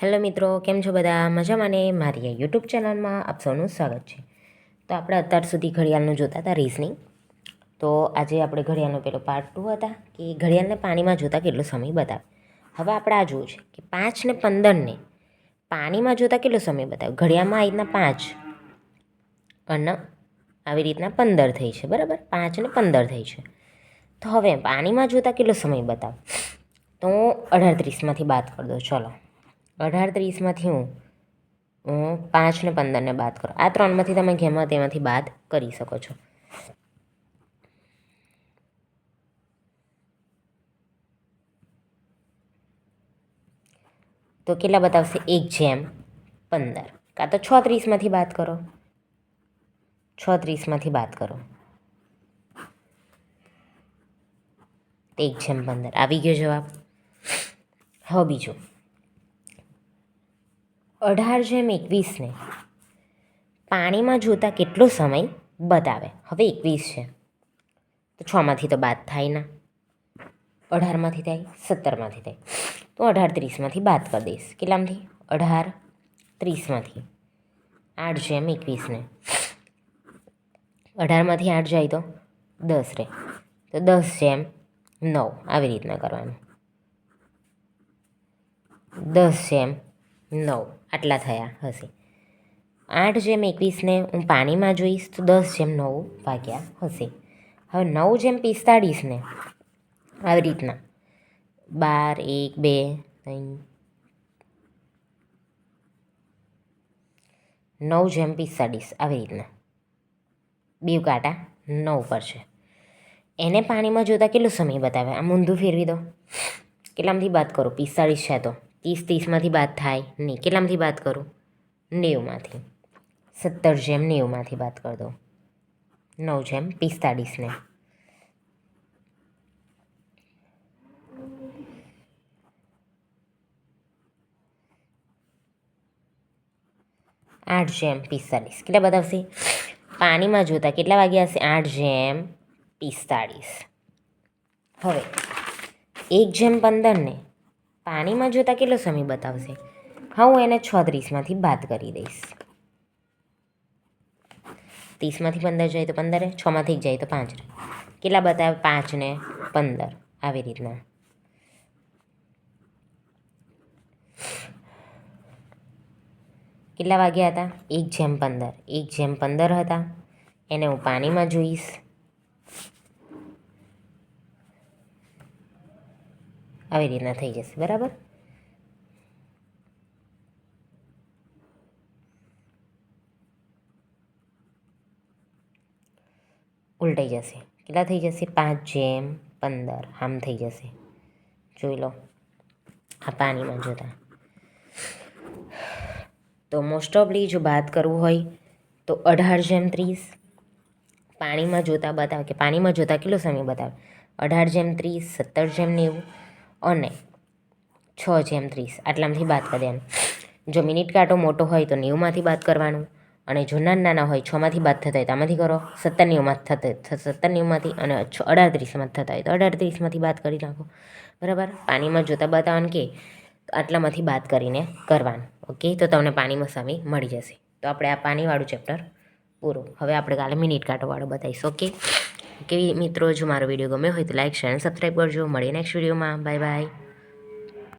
Hello મિત્રો, કેમ છો બધા? મજામાં ને? મારી આ યુટ્યુબ ચેનલમાં આપ સૌનું સ્વાગત છે. તો આપણે અત્યાર સુધી ઘડિયાળનું જોતા હતા રીઝનિંગ. તો આજે આપણે ઘડિયાળનો પેલો પાર્ટ 2 હતા કે ઘડિયાળને પાણીમાં જોતા કેટલો સમય બતાવે. હવે આપણે આ જોવું છે કે 5 ને 15ને પાણીમાં જોતા કેટલો સમય બતાવે. ઘડિયાળમાં આ રીતના 5 અને આવી રીતના 15 થઈ છે, બરાબર? 5 ને 15 થઈ છે. તો હવે પાણીમાં જોતા કેટલો સમય બતાવે. તો 18:30માંથી બાદ કરી દો. ચલો, 18:30માંથી હું 5 ને 15ને બાદ કરો. આ ત્રણમાંથી તમે ગેમાં તેમાંથી બાદ કરી શકો છો. તો કેટલા બતાવશે? 1/15. કાં તો 36માંથી બાદ કરો. 36માંથી બાદ કરો. 1/15 આવી ગયો જવાબ. હવે બીજું 18/21ને પાણીમાં જોતા કેટલો સમય બતાવે. હવે 21 છે તો 6માંથી તો બાદ થાય ના. 18માંથી થાય, 17માંથી થાય. તો 18:30માંથી બાદ કરી દઈશ. કેટલામાંથી? 18:30માંથી 8/21ને 18માંથી 8 જાય તો 10 રહે, તો 10/9 આવી રીતના કરવાનું. 10/9 આટલા થયા હશે. 8/21ને હું પાણીમાં જોઈશ તો 10/9 વાગ્યા હશે. હવે 9/45ને આવી રીતના 12, 1, 2, 3, 9/45 આવી રીતના બે કાંટા 9 પર છે. એને પાણીમાં જોતા કેટલો સમય બતાવે. આમ ઊંધું ફેરવી દો. કેટલામાંથી બાદ કરું? 45 છે તો 30માંથી બાદ થાય નહીં. કેટલામાંથી બાદ કરું? 90માંથી. 17/90માંથી બાદ કરી દો. 9/45ને 8/45 કેટલા બતાવશે? પાણીમાં જોતા કેટલા વાગ્યા હશે? 8/45. હવે 1/15ને પાણીમાં જોતા કેટલો સમય બતાવશે? હા, હું એને 36માંથી બાદ કરી દઈશ. 30માંથી 15 જાય તો 15, 6માંથી 1 જાય તો 5 રહે. કેટલા બતાવે? 5 ને 15 આવી રીતના. કેટલા વાગ્યા હતા? 1/15. 1/15 હતા. એને હું પાણીમાં જોઈશ. આવી રીતના થઈ જશે, બરાબર? ઉલટાઈ જશે. કેટલા થઈ જશે? 5/15 આમ થઈ જશે. જોઈ લો આ પાણીમાં જોતા. તો મોસ્ટ ઓફલી જો બાદ કરવું હોય તો 18/30 પાણીમાં જોતા બતાવે કે પાણીમાં જોતા કેટલો સમય બતાવે. 18/30, 17/90 અને 6/30 આટલામાંથી બાદ કરી દેવાનું. જો મિનિટ કાંટો મોટો હોય તો 90માંથી બાદ કરવાનું, અને જો નાના હોય 6માંથી બાદ થતા હોય તો આમાંથી કરો. 17/90માંથી અને 38માંથી થતા હોય તો 38માંથી બાદ કરી નાખો, બરાબર? પાણીમાં જોતા બતાવવાનું કે આટલામાંથી બાદ કરીને કરવાનું. ઓકે, તો તમને પાણીમાં સમય મળી જશે. તો આપણે આ પાણીવાળું ચેપ્ટર પૂરું. હવે આપણે કાલે મિનિટ કાંટોવાળું બતાવીશું. ઓકે મિત્રો, જો મારો વિડીયો ગમ્યો હોય તો લાઈક, શેર અને સબસ્ક્રાઈબ કરજો. મળીએ નેક્સ્ટ વિડીયોમાં. Bye bye.